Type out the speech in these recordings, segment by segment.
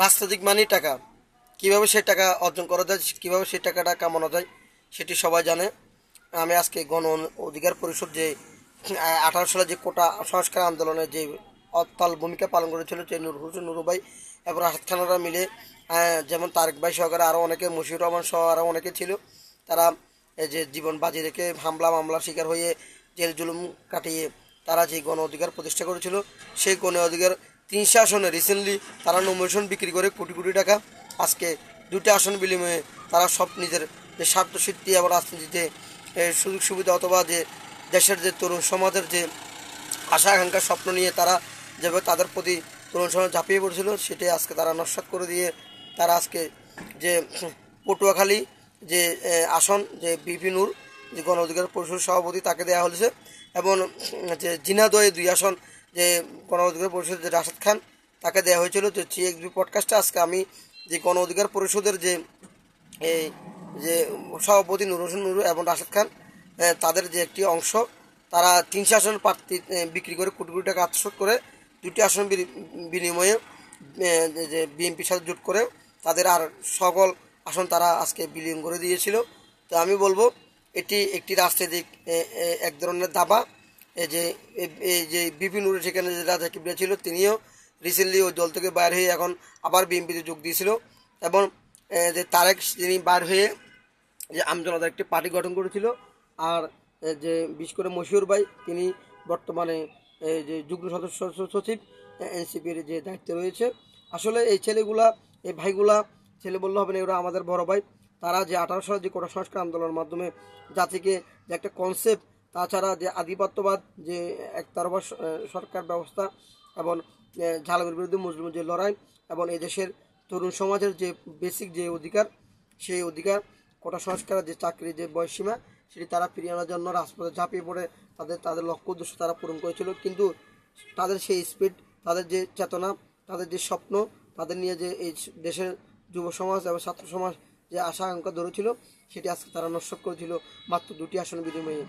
রাজনৈতিক মানেই টাকা। কীভাবে সেই টাকা অর্জন করা যায়, কীভাবে সেই টাকাটা কামানো যায়, সেটি সবাই জানে। আমি আজকে গণ অধিকার পরিষদ যে 18 সালে যে কোটা সংস্কার আন্দোলনে যে অতাল ভূমিকা পালন করেছিল, যে নূর হোসেন নুরু ভাই এবং রাশেদ খানরা মিলে, যেমন তারেক ভাই সহকারে আরও অনেকে, মশিউর রহমান সহ আরও অনেকে ছিল, তারা এই যে জীবন বাজি রেখে হামলা মামলার শিকার হয়ে জেল জুলুম কাটিয়ে তারা যে গণ অধিকার প্রতিষ্ঠা করেছিল, সেই গণ অধিকার 300 আসনে রিসেন্টলি তারা নমিনেশন বিক্রি করে কোটি কোটি টাকা আজকে 2টি আসন বিনিময়ে তারা সব নিজের যে স্বার্থ সিদ্ধি এবং রাজনীতিতে সুযোগ সুবিধা অথবা যে দেশের যে তরুণ সমাজের যে আশা আকাঙ্ক্ষার স্বপ্ন নিয়ে তারা যেভাবে তাদের প্রতি তরুণ সমাজ ঝাঁপিয়ে পড়েছিল, সেটাই আজকে তারা নস্যাৎ করে দিয়ে তারা আজকে যে পটুয়াখালী যে আসন, যে বিপি নূর যে গণ অধিকার পরিষদের সভাপতি, তাকে দেওয়া হয়েছে, এবং যে জিনাদয়ে 2 আসন যে গণ অধিকার পরিষদের যে রাশেদ খান, তাকে দেওয়া হয়েছিল। যে CXB পডকাস্টে আজকে আমি যে গণ অধিকার পরিষদের যে এই যে সভাপতি নূর হোসেন নুরু এবং রাশেদ খান, তাদের যে একটি অংশ, তারা 300 আসন প্রার্থী বিক্রি করে কোটি কোটি টাকা আত্মসাৎ করে 2টি আসন বিনিময়ে যে বিএনপির সাথে জোট করে তাদের আর সকল আসন তারা আজকে বিলীন করে দিয়েছিল। তো আমি বলবো এটি একটি রাজনৈতিক এক ধরনের দাবা। এই যে বিপি নুরের সেখানে যে রাজা কিবরিয়া ছিল, তিনিও রিসেন্টলি ওই দল থেকে বাইর হয়ে এখন আবার বিএনপিতে যোগ দিয়েছিল, এবং যে তারেক তিনি বাইর হয়ে যে আমজনতার একটি পার্টি গঠন করেছিল। আর যে বিশেষ করে মশিউর ভাই, তিনি বর্তমানে যে যুগ্ম সদস্য সচিব এনসিপির যে দায়িত্বে রয়েছে। আসলে এই ছেলেগুলা, এই ভাইগুলা, ছেলে বললে হবে না, ওরা আমাদের বড় ভাই। তারা যে 18 সালে যে কোটা সংস্কার আন্দোলনের মাধ্যমে জাতিকে যে একটা কনসেপ্ট, তাছাড়া যে আধিপত্যবাদ, যে একতরফা সরকার ব্যবস্থা, এবং ঝালমের বিরুদ্ধে মুসলিমের যে লড়াই, এবং এই দেশের তরুণ সমাজের যে বেসিক যে অধিকার, সেই অধিকার কোটা সংস্কারের যে চাকরির যে বয়সীমা, সেটি তারা ফিরিয়ে আনার জন্য রাজপথে ঝাঁপিয়ে পড়ে তাদের লক্ষ্য উদ্দেশ্য তারা পূরণ করেছিল। কিন্তু তাদের সেই স্পিড, তাদের যে চেতনা, তাদের যে স্বপ্ন, তাদের নিয়ে যে এই দেশের যুব সমাজ এবং ছাত্র সমাজ যে আশা আকাঙ্ক্ষা ধরেছিল, সেটি আজকে তারা নস্যাৎ করেছিল মাত্র 2টি আসন বিনিময়ে।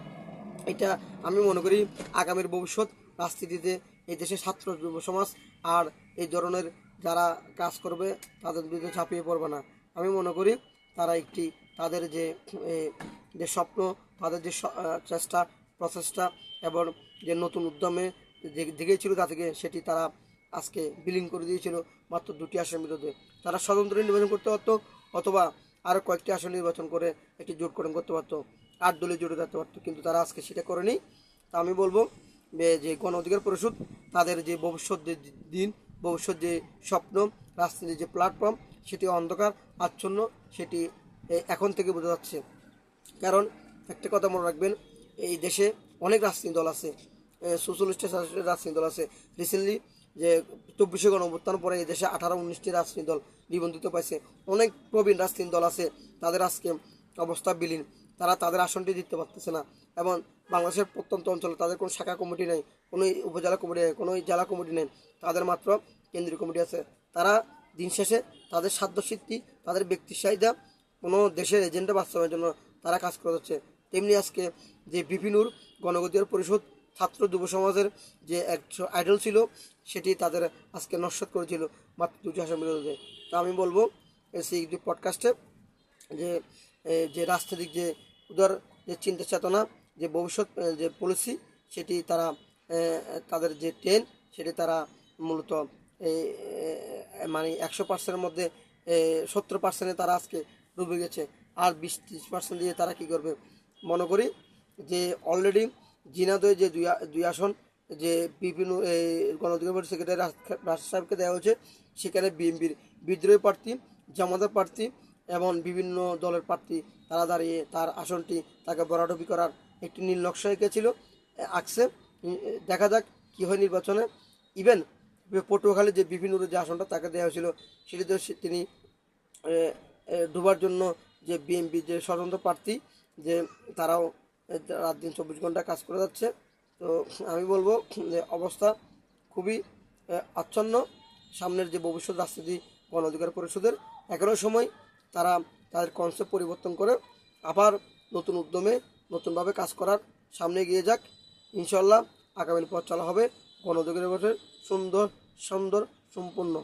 এটা আমি মনে করি আগামীর ভবিষ্যৎ রাজনীতিতে এই দেশের ছাত্র যুব সমাজ আর এই ধরনের যারা কাজ করবে তাদের বিরুদ্ধে ঝাঁপিয়ে পড়বে না। আমি মনে করি তারা একটি তাদের যে স্বপ্ন, তাদের যে চেষ্টা প্রচেষ্টা এবং যে নতুন উদ্যমে দেখেছিল তাদেরকে, সেটি তারা আজকে বিলীন করে দিয়েছিল মাত্র 2টি আসনের বিরুদ্ধে। তারা স্বতন্ত্র নির্বাচন করতে পারতো, অথবা আরও কয়েকটি আসন নির্বাচন করে একটি জোট গঠন করতে পারতো, 8 দলীয় জোটে যেতে পারতো, কিন্তু তারা আজকে সেটা করেনি। তা আমি বলবো যে গণ অধিকার পরিষদ তাদের যে ভবিষ্যৎ যে দিন, ভবিষ্যৎ যে স্বপ্ন, রাজনীতির যে প্ল্যাটফর্ম, সেটি অন্ধকার আচ্ছন্ন, সেটি এখন থেকে বোঝা যাচ্ছে। কারণ একটা কথা মনে রাখবেন, এই দেশে অনেক রাজনৈতিক দল আছে, সোশ্যালিস্ট রাজনৈতিক দল আছে। রিসেন্টলি যে 24শে গণঅভ্যুত্থান পরে এই দেশে 18-19টি রাজনৈতিক দল নিবন্ধিত পাইছে। অনেক প্রবীণ রাজনৈতিক দল আছে, তাদের আজকে অবস্থা বিলীন, তারা তাদের আসনটি দিতে পারতেছে না। এবং বাংলাদেশের প্রত্যন্ত অঞ্চলে তাদের কোনো শাখা কমিটি নেই, কোনো উপজেলা কমিটি নেই, কোনো জেলা কমিটি নেই, তাদের মাত্র কেন্দ্রীয় কমিটি আছে। তারা দিন শেষে তাদের সাধ্যসিদ্ধি, তাদের ব্যক্তির চাহিদা, কোনো দেশের এজেন্ডা বাস্তবায়নের জন্য তারা কাজ করে যাচ্ছে। তেমনি আজকে যে বিপিনুর গণ অধিকার পরিষদ ছাত্র যুব সমাজের যে এক আইডল ছিল, সেটি তাদের আজকে নস্যাৎ করেছিল মাত্র 2টি আসন বিরুদ্ধে। তা আমি বলবো সেই যে পডকাস্টে যে যে রাজনৈতিক যে উদার যে চিন্তা চেতনা, যে ভবিষ্যৎ যে পলিসি, সেটি তারা তাদের যে ট্রেন, সেটি তারা মূলত মানে 100%-এর মধ্যে 70%-এ তারা আজকে ডুবে গেছে। আর 20-30% দিয়ে তারা কী করবে? মনে করি যে অলরেডি জিনাদয় যে দুই আসন যে বিভিন্ন গণ অধিকার পরিষদের সেক্রেটারি রাশেদ সাহেবকে দেওয়া হয়েছে, সেখানে বিএনপির বিদ্রোহী প্রার্থী, জামাতের প্রার্থী এবং বিভিন্ন দলের প্রার্থী তারা দাঁড়িয়ে তার আসনটি তাকে বরাডবি করার একটি নীল নকশা এঁকেছিল, আঁকছে। দেখা যাক কী হয় নির্বাচনে। ইভেন পটুয়াখালী যে বিভিন্ন যে আসনটা তাকে দেওয়া হয়েছিল, সেটিতেও তিনি ডুবার জন্য যে বিএনপি যে স্বতন্ত্র প্রার্থী, যে তারাও রাত দিন 24 ঘন্টা কাজ করে যাচ্ছে। তো আমি বলবো যে অবস্থা খুবই আচ্ছন্ন। সামনের যে ভবিষ্যৎ রাজনীতি গণ অধিকার পরিষদের, এখনও সময় তারা তাদের কনসেপ্ট পরিবর্তন করে আবার নতুন উদ্যমে নতুনভাবে কাজ করার সামনে এগিয়ে যাক। ইনশাল্লাহ আগামী পথ চলা হবে গণ অধিকার পরিষদের সুন্দর সুন্দর সম্পূর্ণ।